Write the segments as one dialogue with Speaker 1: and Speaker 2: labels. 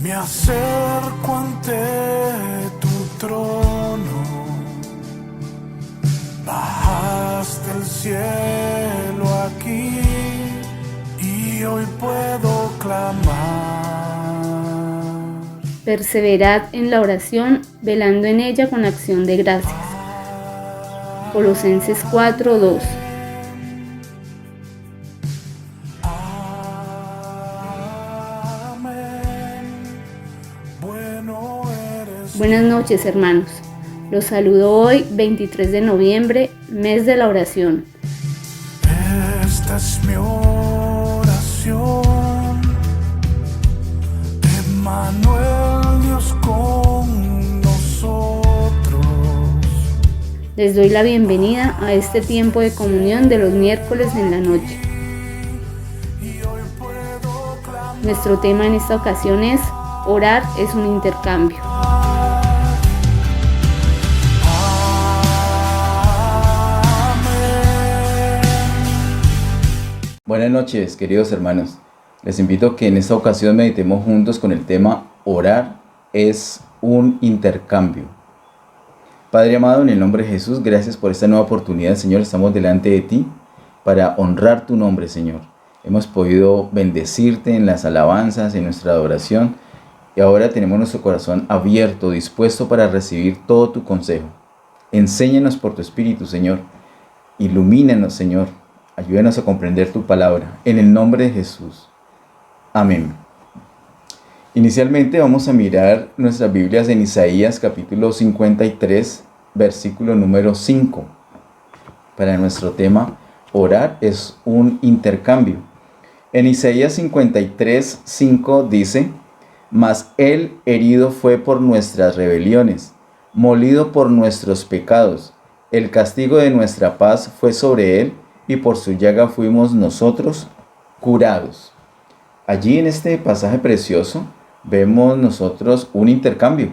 Speaker 1: Me acerco ante tu trono, bajaste el cielo aquí y hoy puedo clamar.
Speaker 2: Perseverad en la oración, velando en ella con acción de gracias. Colosenses 4:2. Buenas noches, hermanos. Los saludo hoy, 23 de noviembre, mes de la oración.
Speaker 1: Esta es mi oración, Emmanuel, Dios con nosotros.
Speaker 2: Les doy la bienvenida a este tiempo de comunión de los miércoles en la noche. Nuestro tema en esta ocasión es: orar es un intercambio.
Speaker 3: Buenas noches, queridos hermanos. Les invito a que en esta ocasión meditemos juntos con el tema orar es un intercambio. Padre amado, en el nombre de Jesús, gracias por esta nueva oportunidad, Señor. Estamos delante de ti para honrar tu nombre, Señor. Hemos podido bendecirte en las alabanzas, en nuestra adoración, y ahora tenemos nuestro corazón abierto, dispuesto para recibir todo tu consejo. Enséñanos por tu Espíritu, Señor. Ilumínanos, Señor. Ayúdanos a comprender tu palabra. En el nombre de Jesús. Amén. Inicialmente vamos a mirar nuestras Biblias en Isaías capítulo 53, versículo número 5. Para nuestro tema, orar es un intercambio. En Isaías 53, 5 dice: Mas él herido fue por nuestras rebeliones, molido por nuestros pecados. El castigo de nuestra paz fue sobre él, y por su llaga fuimos nosotros curados. Allí en este pasaje precioso vemos nosotros un intercambio.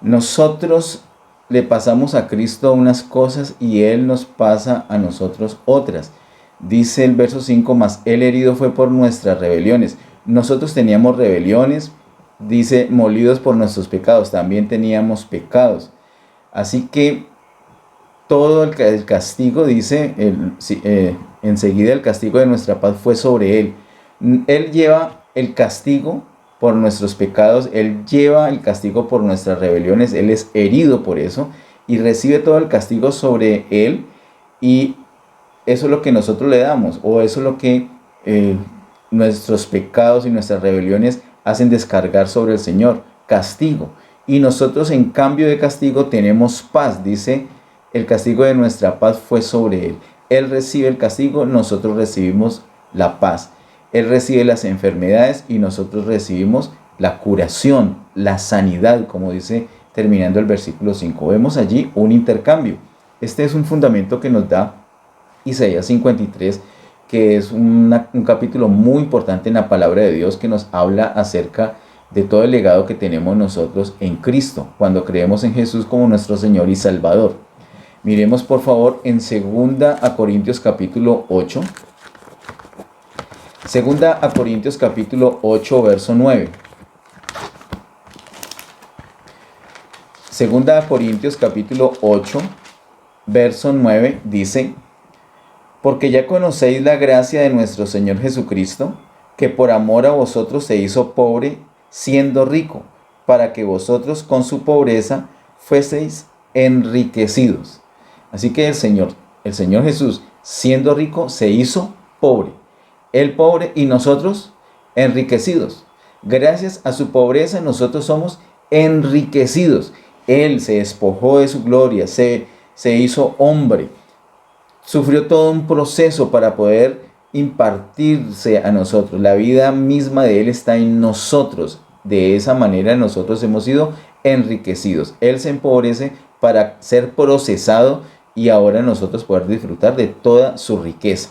Speaker 3: Nosotros le pasamos a Cristo unas cosas y Él nos pasa a nosotros otras. Dice el verso 5, mas Él herido fue por nuestras rebeliones. Nosotros teníamos rebeliones, dice, molidos por nuestros pecados, también teníamos pecados. Así que todo el castigo, dice, enseguida el castigo de nuestra paz fue sobre Él. Él lleva el castigo por nuestros pecados, Él lleva el castigo por nuestras rebeliones, Él es herido por eso y recibe todo el castigo sobre Él, y eso es lo que nosotros le damos, o eso es lo que nuestros pecados y nuestras rebeliones hacen descargar sobre el Señor, castigo. Y nosotros en cambio de castigo tenemos paz, dice, el castigo de nuestra paz fue sobre Él. Él recibe el castigo, nosotros recibimos la paz. Él recibe las enfermedades y nosotros recibimos la curación, la sanidad, como dice terminando el versículo 5. Vemos allí un intercambio. Este es un fundamento que nos da Isaías 53, que es un capítulo muy importante en la palabra de Dios, que nos habla acerca de todo el legado que tenemos nosotros en Cristo, cuando creemos en Jesús como nuestro Señor y Salvador. Miremos por favor en 2 Corintios capítulo 8. 2 Corintios capítulo 8, verso 9. 2 Corintios capítulo 8, verso 9 dice: Porque ya conocéis la gracia de nuestro Señor Jesucristo, que por amor a vosotros se hizo pobre, siendo rico, para que vosotros con su pobreza fueseis enriquecidos. Así que el Señor Jesús, siendo rico, se hizo pobre. Él pobre y nosotros enriquecidos. Gracias a su pobreza nosotros somos enriquecidos. Él se despojó de su gloria, se hizo hombre. Sufrió todo un proceso para poder impartirse a nosotros. La vida misma de Él está en nosotros. De esa manera nosotros hemos sido enriquecidos. Él se empobrece para ser procesado y ahora nosotros poder disfrutar de toda su riqueza.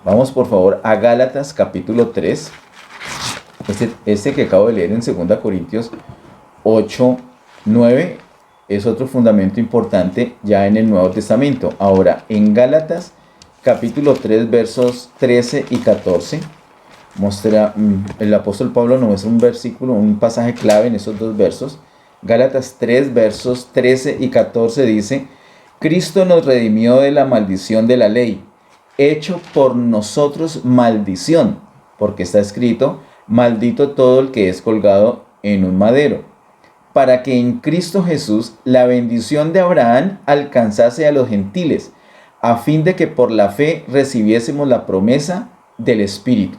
Speaker 3: Vamos por favor a Gálatas capítulo 3. Este que acabo de leer en 2 Corintios 8, 9 es otro fundamento importante ya en el Nuevo Testamento. Ahora, en Gálatas capítulo 3, versos 13 y 14, El apóstol Pablo nos muestra un versículo, un pasaje clave en esos dos versos. Gálatas 3, versos 13 y 14 dice: Cristo nos redimió de la maldición de la ley, hecho por nosotros maldición, porque está escrito: maldito todo el que es colgado en un madero, para que en Cristo Jesús la bendición de Abraham alcanzase a los gentiles, a fin de que por la fe recibiésemos la promesa del Espíritu.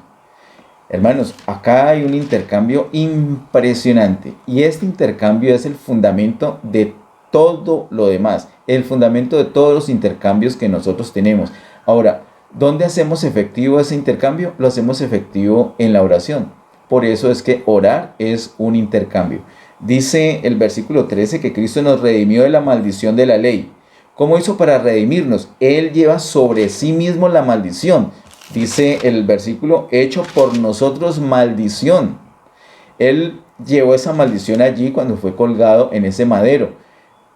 Speaker 3: Hermanos, acá hay un intercambio impresionante, y este intercambio es el fundamento de todo lo demás, el fundamento de todos los intercambios que nosotros tenemos. Ahora, ¿dónde hacemos efectivo ese intercambio? Lo hacemos efectivo en la oración. Por eso es que orar es un intercambio. Dice el versículo 13 que Cristo nos redimió de la maldición de la ley. ¿Cómo hizo para redimirnos? Él lleva sobre sí mismo la maldición. Dice el versículo: hecho por nosotros maldición. Él llevó esa maldición allí cuando fue colgado en ese madero.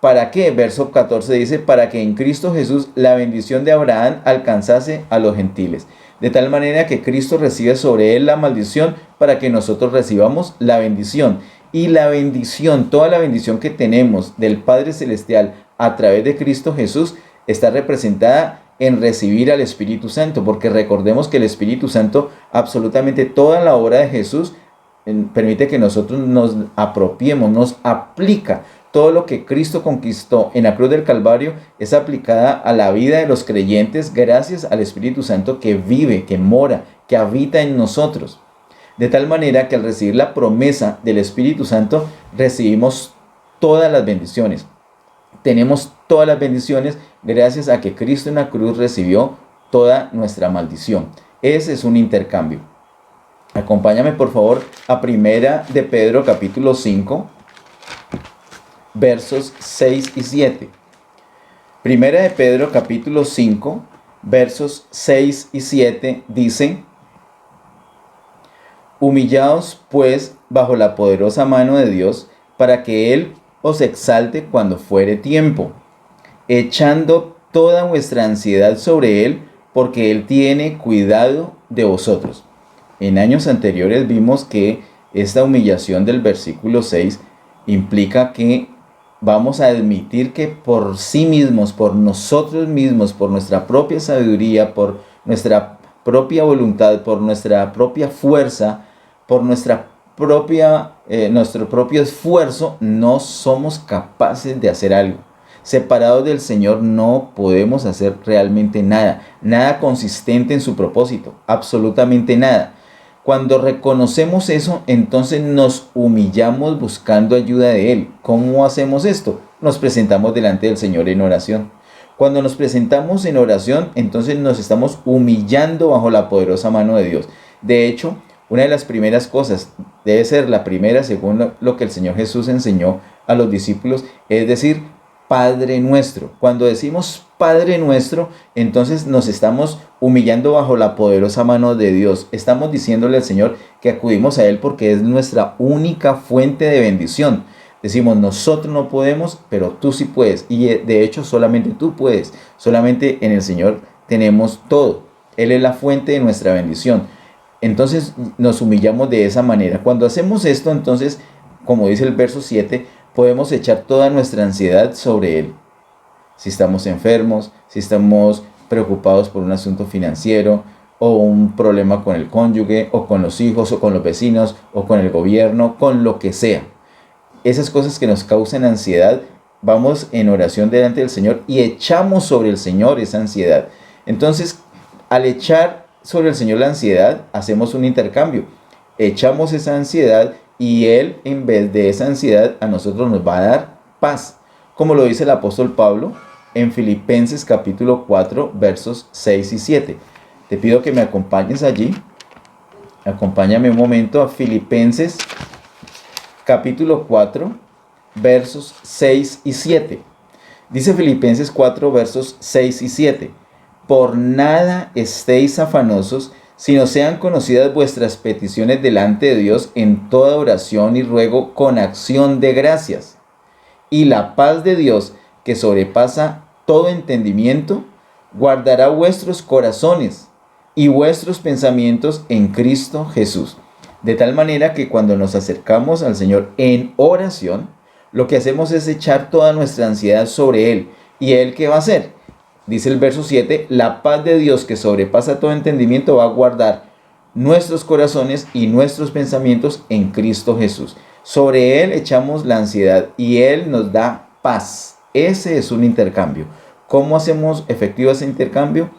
Speaker 3: ¿Para qué? Verso 14 dice: para que en Cristo Jesús la bendición de Abraham alcanzase a los gentiles. De tal manera que Cristo recibe sobre él la maldición para que nosotros recibamos la bendición. Y la bendición, toda la bendición que tenemos del Padre Celestial a través de Cristo Jesús está representada en recibir al Espíritu Santo, porque recordemos que el Espíritu Santo, absolutamente toda la obra de Jesús, permite que nosotros nos apropiemos, nos aplica. Todo lo que Cristo conquistó en la cruz del Calvario es aplicada a la vida de los creyentes gracias al Espíritu Santo que vive, que mora, que habita en nosotros. De tal manera que al recibir la promesa del Espíritu Santo recibimos todas las bendiciones. Tenemos todas las bendiciones gracias a que Cristo en la cruz recibió toda nuestra maldición. Ese es un intercambio. Acompáñame por favor a Primera de Pedro capítulo 5, versos 6 y 7. Primera de Pedro capítulo 5, versos 6 y 7 dice: humillaos pues bajo la poderosa mano de Dios, para que Él os exalte cuando fuere tiempo, echando toda vuestra ansiedad sobre Él, porque Él tiene cuidado de vosotros. En años anteriores vimos que esta humillación del versículo 6 implica que vamos a admitir que por sí mismos, por nosotros mismos, por nuestra propia sabiduría, por nuestra propia voluntad, por nuestra propia fuerza, por nuestro propio esfuerzo, no somos capaces de hacer algo. Separados del Señor no podemos hacer realmente nada, nada consistente en su propósito, absolutamente nada. Cuando reconocemos eso, entonces nos humillamos buscando ayuda de Él. ¿Cómo hacemos esto? Nos presentamos delante del Señor en oración. Cuando nos presentamos en oración, entonces nos estamos humillando bajo la poderosa mano de Dios. De hecho, una de las primeras cosas, debe ser la primera según lo que el Señor Jesús enseñó a los discípulos, es decir, Padre nuestro. Cuando decimos Padre nuestro, entonces nos estamos humillando bajo la poderosa mano de Dios. Estamos diciéndole al Señor que acudimos a Él porque es nuestra única fuente de bendición. Decimos, nosotros no podemos, pero tú sí puedes. Y de hecho, solamente tú puedes. Solamente en el Señor tenemos todo. Él es la fuente de nuestra bendición. Entonces nos humillamos de esa manera. Cuando hacemos esto, entonces, como dice el verso 7, podemos echar toda nuestra ansiedad sobre Él. Si estamos enfermos, si estamos preocupados por un asunto financiero, o un problema con el cónyuge, o con los hijos, o con los vecinos, o con el gobierno, con lo que sea. Esas cosas que nos causan ansiedad, vamos en oración delante del Señor y echamos sobre el Señor esa ansiedad. Entonces, al echar sobre el Señor la ansiedad, hacemos un intercambio. Echamos esa ansiedad y Él, en vez de esa ansiedad, a nosotros nos va a dar paz. Como lo dice el apóstol Pablo en Filipenses capítulo 4, versos 6 y 7. Te pido que me acompañes allí. Acompáñame un momento a Filipenses capítulo 4, versos 6 y 7. Dice Filipenses 4, versos 6 y 7. Por nada estéis afanosos, sino sean conocidas vuestras peticiones delante de Dios en toda oración y ruego con acción de gracias. Y la paz de Dios, que sobrepasa todo entendimiento, guardará vuestros corazones y vuestros pensamientos en Cristo Jesús. De tal manera que cuando nos acercamos al Señor en oración, lo que hacemos es echar toda nuestra ansiedad sobre Él. ¿Y Él qué va a hacer? Dice el verso 7, la paz de Dios que sobrepasa todo entendimiento va a guardar nuestros corazones y nuestros pensamientos en Cristo Jesús. Sobre Él echamos la ansiedad y Él nos da paz. Ese es un intercambio. ¿Cómo hacemos efectivo ese intercambio?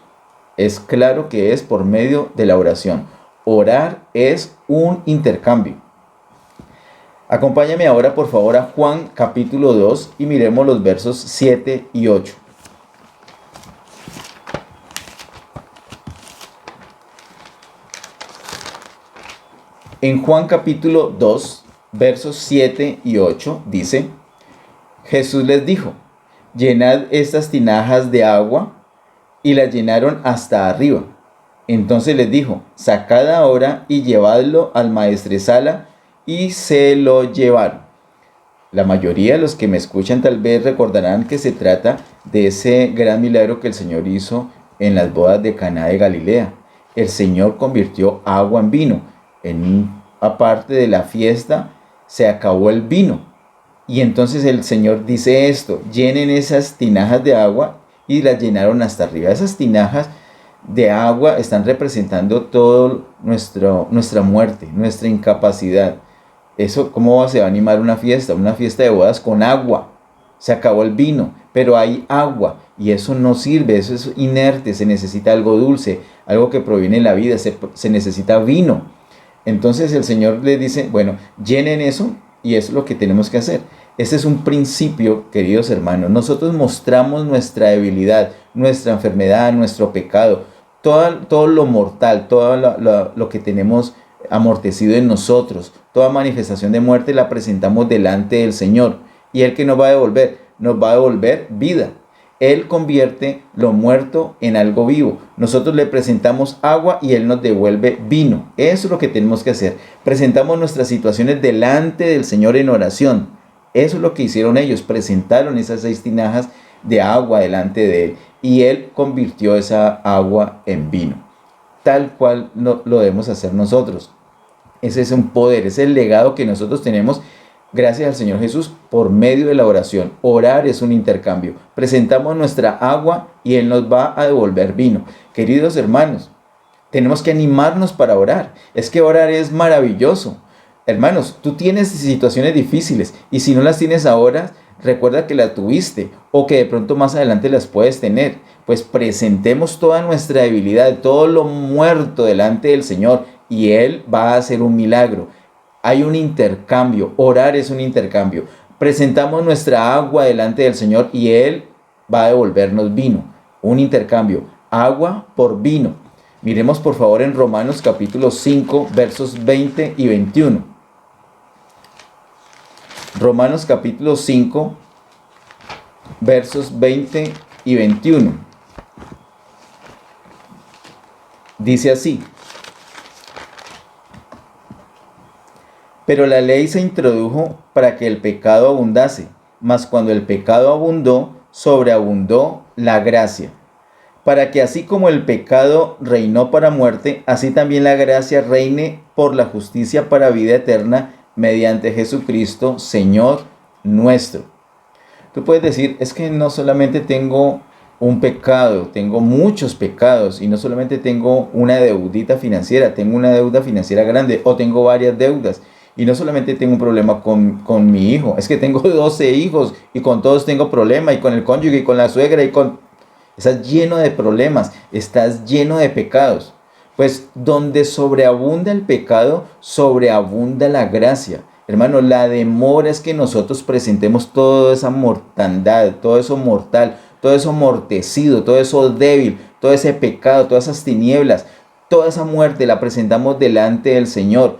Speaker 3: Es claro que es por medio de la oración. Orar es un intercambio. Acompáñame ahora por favor a Juan capítulo 2 y miremos los versos 7 y 8. En Juan capítulo 2, versos 7 y 8 dice, Jesús les dijo, llenad estas tinajas de agua, y las llenaron hasta arriba. Entonces les dijo, sacad ahora y llevadlo al maestresala, y se lo llevaron. La mayoría de los que me escuchan tal vez recordarán que se trata de ese gran milagro que el Señor hizo en las bodas de Caná de Galilea. El Señor convirtió agua en vino. Aparte de la fiesta, se acabó el vino. Y entonces el Señor dice esto, llenen esas tinajas de agua, y las llenaron hasta arriba. Esas tinajas de agua están representando todo nuestra muerte, nuestra incapacidad. Eso, ¿cómo se va a animar una fiesta? Una fiesta de bodas con agua. Se acabó el vino, pero hay agua y eso no sirve, eso es inerte, se necesita algo dulce, algo que proviene de la vida, se necesita vino. Entonces el Señor le dice, bueno, llenen eso y eso es lo que tenemos que hacer. Este es un principio, queridos hermanos. Nosotros mostramos nuestra debilidad, nuestra enfermedad, nuestro pecado, todo lo mortal, todo lo que tenemos amortecido en nosotros, toda manifestación de muerte la presentamos delante del Señor. ¿Y Él que nos va a devolver? Nos va a devolver vida. Él convierte lo muerto en algo vivo. Nosotros le presentamos agua y Él nos devuelve vino. Eso es lo que tenemos que hacer. Presentamos nuestras situaciones delante del Señor en oración. Eso es lo que hicieron ellos. Presentaron esas 6 tinajas de agua delante de Él. Y Él convirtió esa agua en vino. Tal cual lo debemos hacer nosotros. Ese es un poder, es el legado que nosotros tenemos gracias al Señor Jesús por medio de la oración. Orar es un intercambio. Presentamos nuestra agua y Él nos va a devolver vino. Queridos hermanos, tenemos que animarnos para orar. Es que orar es maravilloso. Hermanos, tú tienes situaciones difíciles y si no las tienes ahora, recuerda que las tuviste o que de pronto más adelante las puedes tener. Pues presentemos toda nuestra debilidad, todo lo muerto delante del Señor y Él va a hacer un milagro. Hay un intercambio, orar es un intercambio. Presentamos nuestra agua delante del Señor y Él va a devolvernos vino. Un intercambio, agua por vino. Miremos por favor en Romanos capítulo 5, versos 20 y 21. Romanos capítulo 5, versos 20 y 21. Dice así. Pero la ley se introdujo para que el pecado abundase, mas cuando el pecado abundó, sobreabundó la gracia. Para que así como el pecado reinó para muerte, así también la gracia reine por la justicia para vida eterna, mediante Jesucristo, Señor nuestro. Tú puedes decir, es que no solamente tengo un pecado, tengo muchos pecados y no solamente tengo una deudita financiera, tengo una deuda financiera grande o tengo varias deudas y no solamente tengo un problema con mi hijo, es que tengo 12 hijos y con todos tengo problema y con el cónyuge y con la suegra estás lleno de problemas, estás lleno de pecados. Pues donde sobreabunda el pecado, sobreabunda la gracia. Hermano, la demora es que nosotros presentemos toda esa mortandad, todo eso mortal, todo eso amortecido, todo eso débil, todo ese pecado, todas esas tinieblas, toda esa muerte la presentamos delante del Señor.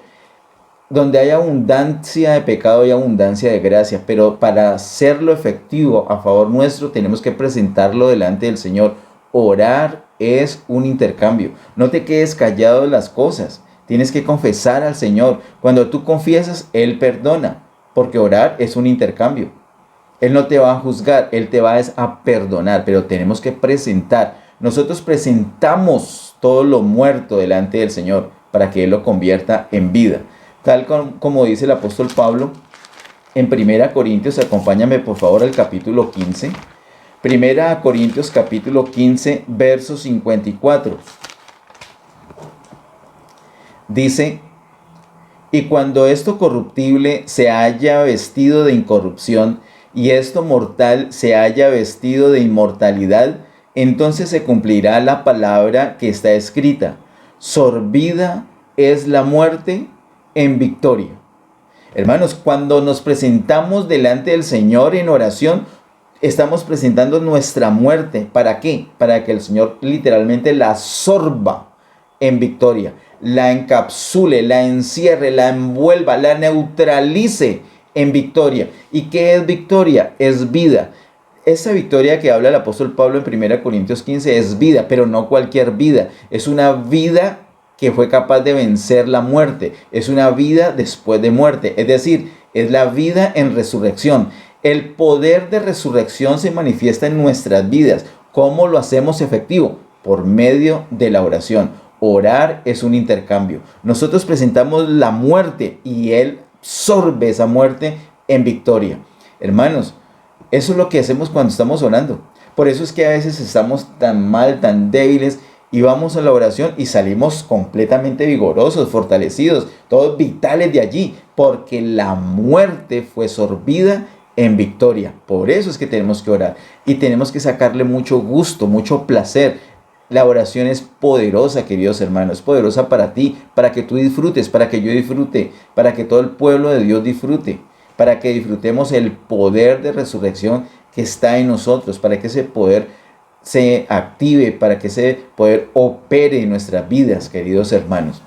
Speaker 3: Donde hay abundancia de pecado hay abundancia de gracia, pero para hacerlo efectivo a favor nuestro tenemos que presentarlo delante del Señor. Orar es un intercambio. No te quedes callado de las cosas. Tienes que confesar al Señor. Cuando tú confiesas, Él perdona, porque orar es un intercambio. Él no te va a juzgar, Él te va a perdonar, pero tenemos que presentar Nosotros presentamos todo lo muerto delante del Señor para que Él lo convierta en vida. Tal como dice el apóstol Pablo en 1 Corintios, acompáñame por favor al capítulo 15. 1 Corintios capítulo 15, verso 54. Dice: y cuando esto corruptible se haya vestido de incorrupción, y esto mortal se haya vestido de inmortalidad, entonces se cumplirá la palabra que está escrita: sorbida es la muerte en victoria. Hermanos, cuando nos presentamos delante del Señor en oración, estamos presentando nuestra muerte. ¿Para qué? Para que el Señor literalmente la sorba en victoria, la encapsule, la encierre, la envuelva, la neutralice en victoria. ¿Y qué es victoria? Es vida. Esa victoria que habla el apóstol Pablo en 1 Corintios 15 es vida, pero no cualquier vida. Es una vida que fue capaz de vencer la muerte. Es una vida después de muerte. Es decir, es la vida en resurrección. El poder de resurrección se manifiesta en nuestras vidas. ¿Cómo lo hacemos efectivo? Por medio de la oración. Orar es un intercambio. Nosotros presentamos la muerte y Él absorbe esa muerte en victoria. Hermanos, eso es lo que hacemos cuando estamos orando. Por eso es que a veces estamos tan mal, tan débiles, y vamos a la oración y salimos completamente vigorosos, fortalecidos, todos vitales de allí, porque la muerte fue sorbida en victoria. Por eso es que tenemos que orar y tenemos que sacarle mucho gusto, mucho placer. La oración es poderosa, queridos hermanos, es poderosa para ti, para que tú disfrutes, para que yo disfrute, para que todo el pueblo de Dios disfrute, para que disfrutemos el poder de resurrección que está en nosotros, para que ese poder se active, para que ese poder opere en nuestras vidas, queridos hermanos.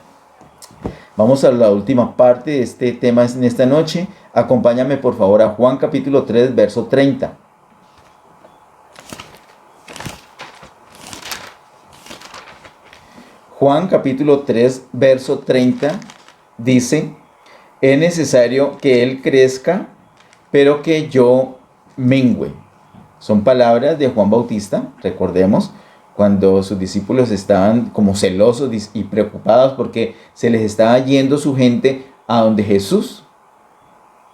Speaker 3: Vamos a la última parte de este tema en esta noche. Acompáñame por favor a Juan capítulo 3, verso 30. Juan capítulo 3, verso 30 dice: es necesario que Él crezca, pero que yo mengüe. Son palabras de Juan Bautista, recordemos, cuando sus discípulos estaban como celosos y preocupados porque se les estaba yendo su gente a donde Jesús.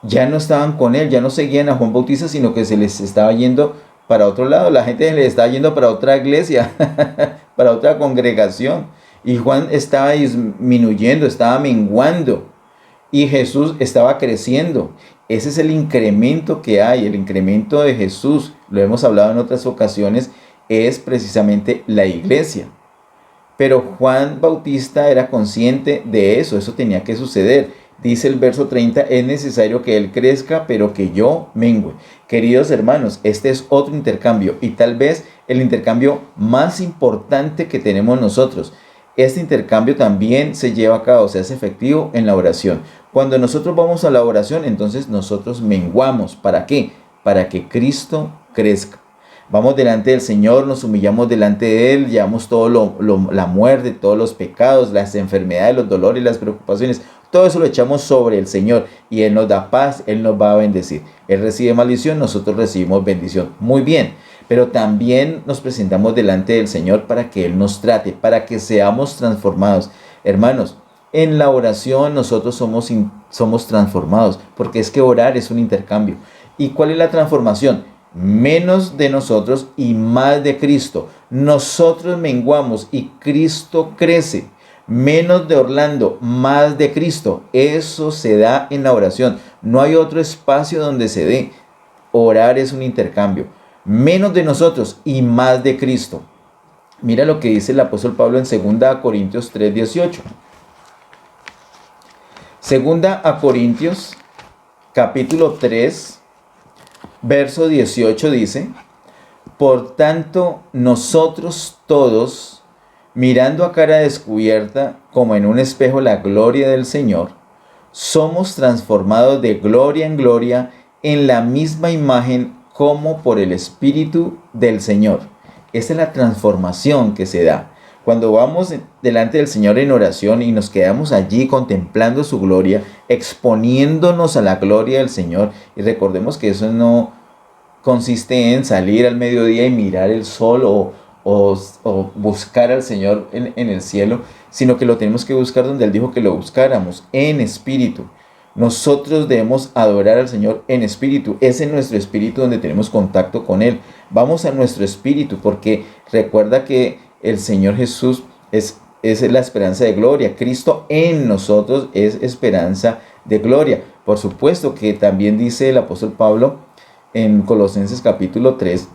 Speaker 3: Ya no estaban con Él, ya no seguían a Juan Bautista, sino que se les estaba yendo para otro lado. La gente se les estaba yendo para otra iglesia, para otra congregación. Y Juan estaba disminuyendo, estaba menguando. Y Jesús estaba creciendo. Ese es el incremento que hay, el incremento de Jesús. Lo hemos hablado en otras ocasiones, es precisamente la iglesia. Pero Juan Bautista era consciente de eso tenía que suceder. Dice el verso 30, es necesario que Él crezca, pero que yo mengüe. Queridos hermanos, este es otro intercambio y tal vez el intercambio más importante que tenemos nosotros. Este intercambio también se lleva a cabo, se hace efectivo en la oración. Cuando nosotros vamos a la oración, entonces nosotros menguamos. ¿Para qué? Para que Cristo crezca. Vamos delante del Señor, nos humillamos delante de Él, llevamos la muerte, todos los pecados, las enfermedades, los dolores y las preocupaciones. Todo eso lo echamos sobre el Señor y Él nos da paz, Él nos va a bendecir. Él recibe maldición, nosotros recibimos bendición. Muy bien, pero también nos presentamos delante del Señor para que Él nos trate, para que seamos transformados. Hermanos, en la oración nosotros somos transformados, porque es que orar es un intercambio. ¿Y cuál es la transformación? Menos de nosotros y más de Cristo. Nosotros menguamos y Cristo crece. Menos de Orlando, más de Cristo. Eso se da en la oración. No hay otro espacio donde se dé. Orar es un intercambio. Menos de nosotros y más de Cristo. Mira lo que dice el apóstol Pablo en 2 Corintios 3:18. 2 Corintios capítulo 3, verso 18 dice: por tanto, nosotros todos, mirando a cara descubierta, como en un espejo la gloria del Señor, somos transformados de gloria en gloria en la misma imagen como por el Espíritu del Señor. Esa es la transformación que se da. Cuando vamos delante del Señor en oración y nos quedamos allí contemplando su gloria, exponiéndonos a la gloria del Señor, y recordemos que eso no consiste en salir al mediodía y mirar el sol o buscar al Señor en el cielo, sino que lo tenemos que buscar donde Él dijo que lo buscáramos, en espíritu. Nosotros debemos adorar al Señor en espíritu. Es en nuestro espíritu donde tenemos contacto con Él. Vamos a nuestro espíritu, porque recuerda que el Señor Jesús es la esperanza de gloria. Cristo en nosotros es esperanza de gloria. Por supuesto que también dice el apóstol Pablo en Colosenses capítulo 3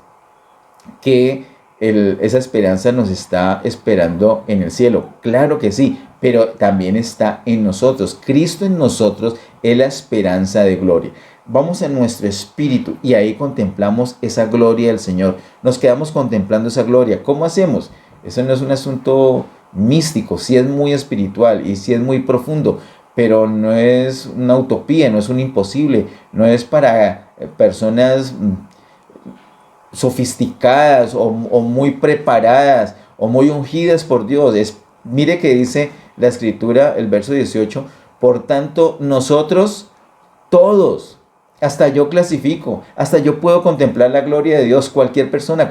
Speaker 3: que esa esperanza nos está esperando en el cielo. Claro que sí, pero también está en nosotros. Cristo en nosotros es la esperanza de gloria. Vamos a nuestro espíritu y ahí contemplamos esa gloria del Señor. Nos quedamos contemplando esa gloria. ¿Cómo hacemos? Eso no es un asunto místico, sí es muy espiritual y sí es muy profundo, pero no es una utopía, no es un imposible, no es para personas sofisticadas o muy preparadas o muy ungidas por Dios. Mire que dice la escritura, el verso 18, por tanto nosotros todos, hasta yo clasifico, hasta yo puedo contemplar la gloria de Dios. Cualquier persona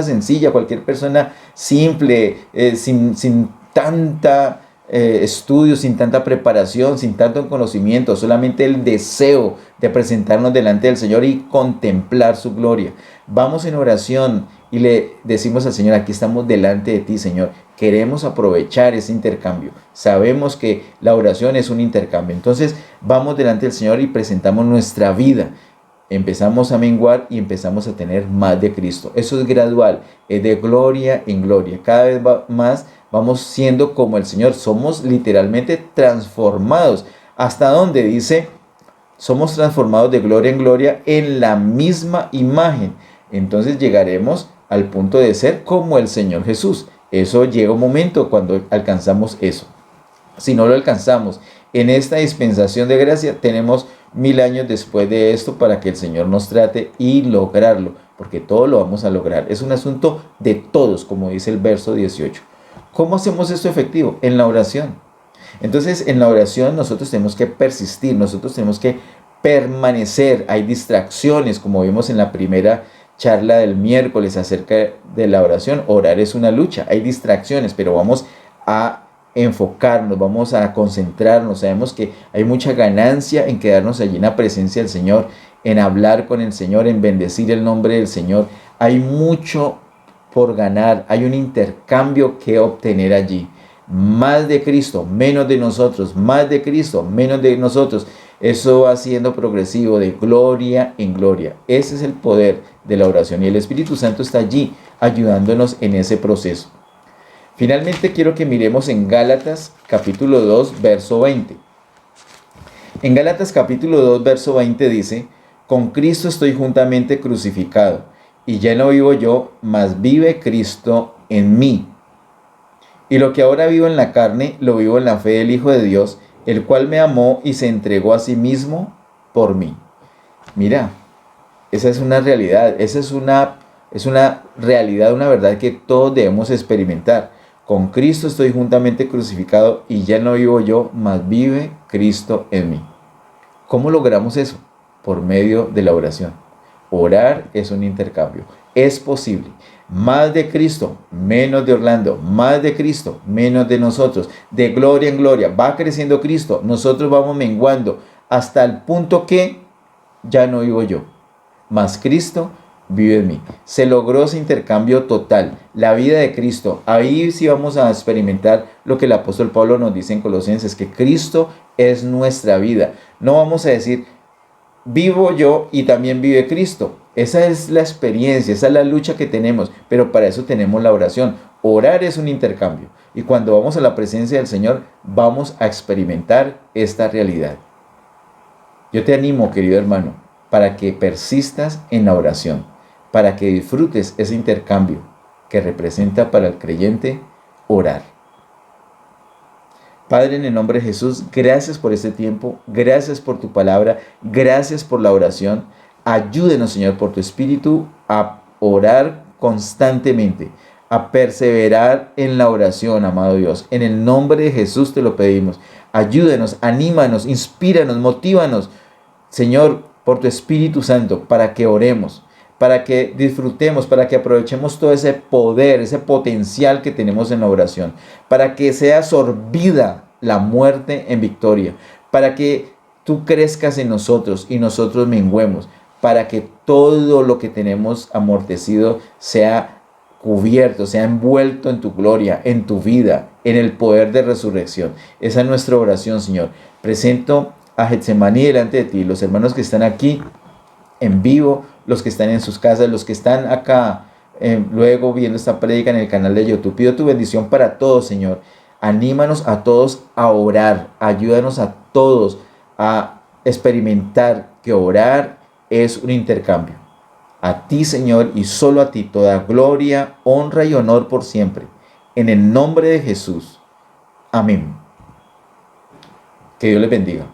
Speaker 3: sencilla, cualquier persona simple, sin tanta estudio, sin tanta preparación, sin tanto conocimiento, solamente el deseo de presentarnos delante del Señor y contemplar su gloria. Vamos en oración y le decimos al Señor, aquí estamos delante de ti, Señor. Queremos aprovechar ese intercambio. Sabemos que la oración es un intercambio. Entonces vamos delante del Señor y presentamos nuestra vida. Empezamos a menguar y empezamos a tener más de Cristo. Eso es gradual, es de gloria en gloria. Cada vez más vamos siendo como el Señor. Somos literalmente transformados. ¿Hasta dónde? Dice, somos transformados de gloria en gloria en la misma imagen. Entonces llegaremos al punto de ser como el Señor Jesús. Eso llega un momento cuando alcanzamos eso. Si no lo alcanzamos en esta dispensación de gracia, tenemos 1000 años después de esto para que el Señor nos trate y lograrlo, porque todo lo vamos a lograr. Es un asunto de todos, como dice el verso 18. ¿Cómo hacemos esto efectivo? En la oración. Entonces, en la oración nosotros tenemos que persistir, nosotros tenemos que permanecer. Hay distracciones, como vimos en la primera charla del miércoles acerca de la oración. Orar es una lucha, hay distracciones, pero vamos a enfocarnos, vamos a concentrarnos. Sabemos que hay mucha ganancia en quedarnos allí en la presencia del Señor, en hablar con el Señor, en bendecir el nombre del Señor. Hay mucho por ganar, hay un intercambio que obtener allí. Más de Cristo, menos de nosotros, más de Cristo, menos de nosotros. Eso va siendo progresivo de gloria en gloria. Ese es el poder de la oración y el Espíritu Santo está allí ayudándonos en ese proceso. Finalmente quiero que miremos en Gálatas capítulo 2, verso 20. En Gálatas capítulo 2, verso 20 dice, con Cristo estoy juntamente crucificado, y ya no vivo yo, mas vive Cristo en mí. Y lo que ahora vivo en la carne, lo vivo en la fe del Hijo de Dios, el cual me amó y se entregó a sí mismo por mí. Mira, esa es una realidad, esa es una realidad, una verdad que todos debemos experimentar. Con Cristo estoy juntamente crucificado y ya no vivo yo, mas vive Cristo en mí. ¿Cómo logramos eso? Por medio de la oración. Orar es un intercambio. Es posible. Más de Cristo, menos de Orlando. Más de Cristo, menos de nosotros. De gloria en gloria. Va creciendo Cristo. Nosotros vamos menguando hasta el punto que ya no vivo yo, mas Cristo vive en mí. Se logró ese intercambio total. La vida de Cristo. Ahí sí vamos a experimentar lo que el apóstol Pablo nos dice en Colosenses, que Cristo es nuestra vida. No vamos a decir, vivo yo y también vive Cristo. Esa es la experiencia, esa es la lucha que tenemos, pero para eso tenemos la oración. Orar es un intercambio y cuando vamos a la presencia del Señor vamos a experimentar esta realidad. Yo te animo, querido hermano, para que persistas en la oración, para que disfrutes ese intercambio que representa para el creyente orar. Padre, en el nombre de Jesús, gracias por este tiempo, gracias por tu palabra, gracias por la oración. Ayúdenos, Señor, por tu Espíritu a orar constantemente, a perseverar en la oración, amado Dios. En el nombre de Jesús te lo pedimos. Ayúdenos, anímanos, inspíranos, motívanos, Señor, por tu Espíritu Santo, para que oremos, para que disfrutemos, para que aprovechemos todo ese poder, ese potencial que tenemos en la oración, para que sea sorbida la muerte en victoria, para que tú crezcas en nosotros y nosotros menguemos, para que todo lo que tenemos amortecido sea cubierto, sea envuelto en tu gloria, en tu vida, en el poder de resurrección. Esa es nuestra oración, Señor. Presento a Getsemaní delante de ti, los hermanos que están aquí en vivo, los que están en sus casas, los que están acá luego viendo esta prédica en el canal de YouTube. Pido tu bendición para todos, Señor. Anímanos a todos a orar, ayúdanos a todos a experimentar que orar es un intercambio. A ti, Señor, y solo a ti toda gloria, honra y honor por siempre. En el nombre de Jesús. Amén. Que Dios les bendiga.